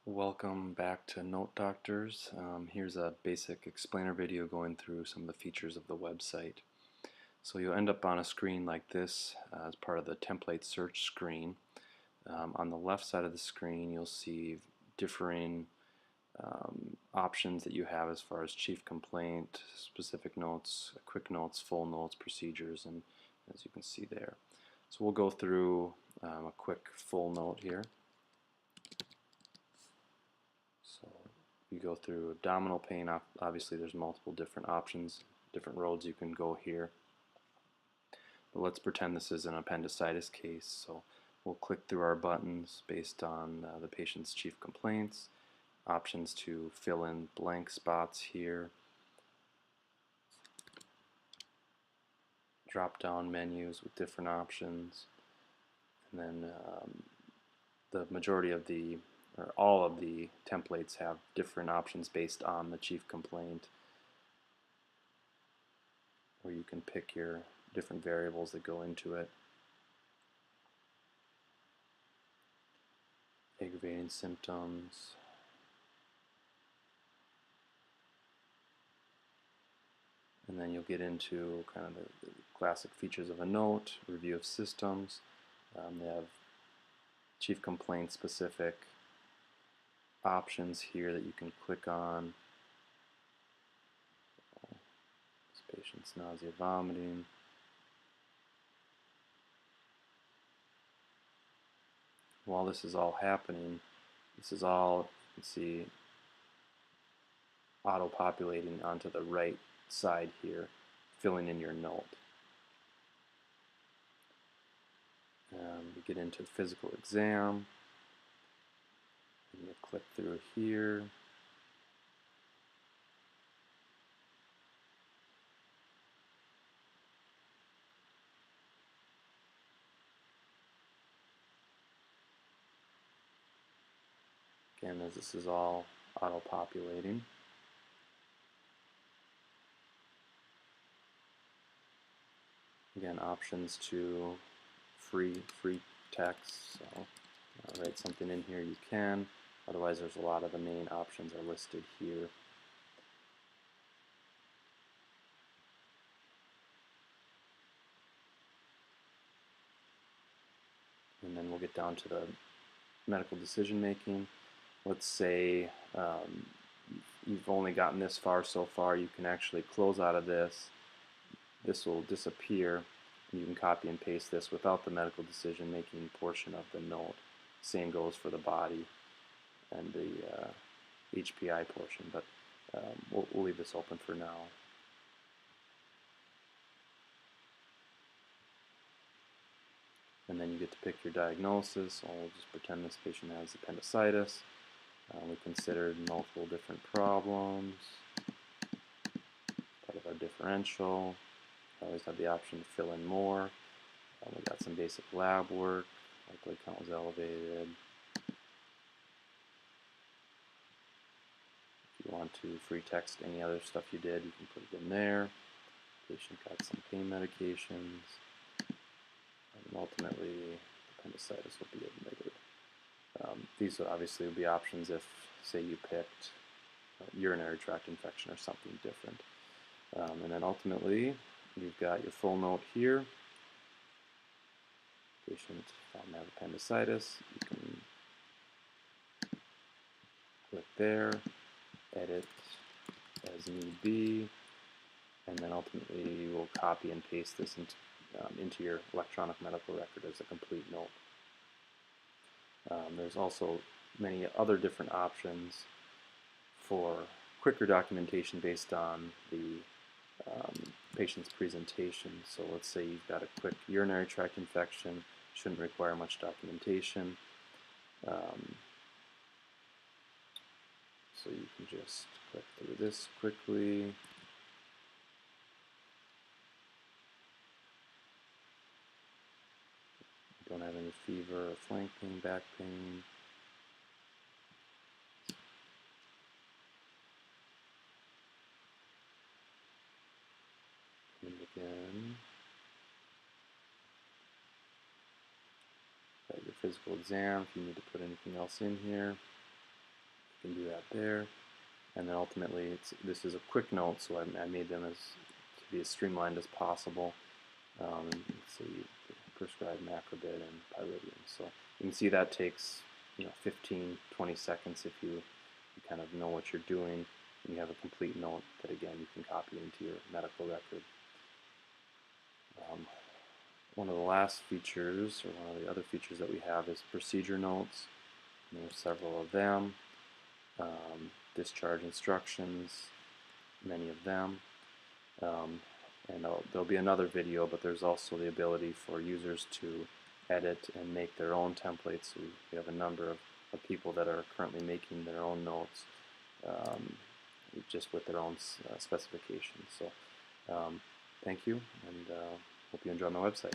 Welcome back to NoteDoctors. Here's a basic explainer video going through some of the features of the website. So you'll end up on a screen like this as part of the template search screen. On the left side of the screen you'll see differing options that you have as far as chief complaint, specific notes, quick notes, full notes, procedures, and as you can see there. So we'll go through a quick full note here. So you go through abdominal pain. Obviously there's multiple different options, different roads you can go here. But let's pretend this is an appendicitis case. So we'll click through our buttons based on the patient's chief complaints, options to fill in blank spots here, drop down menus with different options, and then the majority of the or all of the templates have different options based on the chief complaint, where you can pick your different variables that go into it. Aggravating symptoms, and then you'll get into kind of the classic features of a note, review of systems. They have chief complaint specific options here that you can click on. This patient's nausea, vomiting. While this is all happening, this is all, you can see, auto-populating onto the right side here, filling in your note. We get into physical exam. You click through here. Again, as this is all auto-populating. Again, options to free text. So write something in here you can. Otherwise, there's a lot of the main options are listed here. And then we'll get down to the medical decision making. Let's say you've only gotten this far so far. You can actually close out of this. This will disappear, and you can copy and paste this without the medical decision making portion of the note. Same goes for the body and the HPI portion, but we'll leave this open for now. And then you get to pick your diagnosis. So we'll just pretend this patient has appendicitis. We considered multiple different problems, part of our differential. I always have the option to fill in more. We got some basic lab work, like blood count was elevated. If you want to free text any other stuff you did, you can put it in there. Patient got some pain medications. And ultimately, appendicitis will be admitted. These obviously would be options if, say, you picked urinary tract infection or something different. And then ultimately, you've got your full note here. Patient found to have appendicitis. You can click there, edit as need be, and then ultimately you will copy and paste this into your electronic medical record as a complete note. There's also many other different options for quicker documentation based on the patient's presentation. So let's say you've got a quick urinary tract infection, shouldn't require much documentation. So you can just click through this quickly. Don't have any fever or flank pain, back pain. And again, got your physical exam if you need to put anything else in here. You can do that there. And then ultimately, this is a quick note, so I made them to be as streamlined as possible. Let's see, prescribed macrobid and pyridium. So you can see that takes 15, 20 seconds if you kind of know what you're doing, and you have a complete note that again you can copy into your medical record. One of the last features, or one of the other features that we have, is procedure notes. And there's several of them. Discharge instructions, many of them. And there'll be another video, but there's also the ability for users to edit and make their own templates. So we have a number of people that are currently making their own notes just with their own specifications. So thank you, and hope you enjoy my website.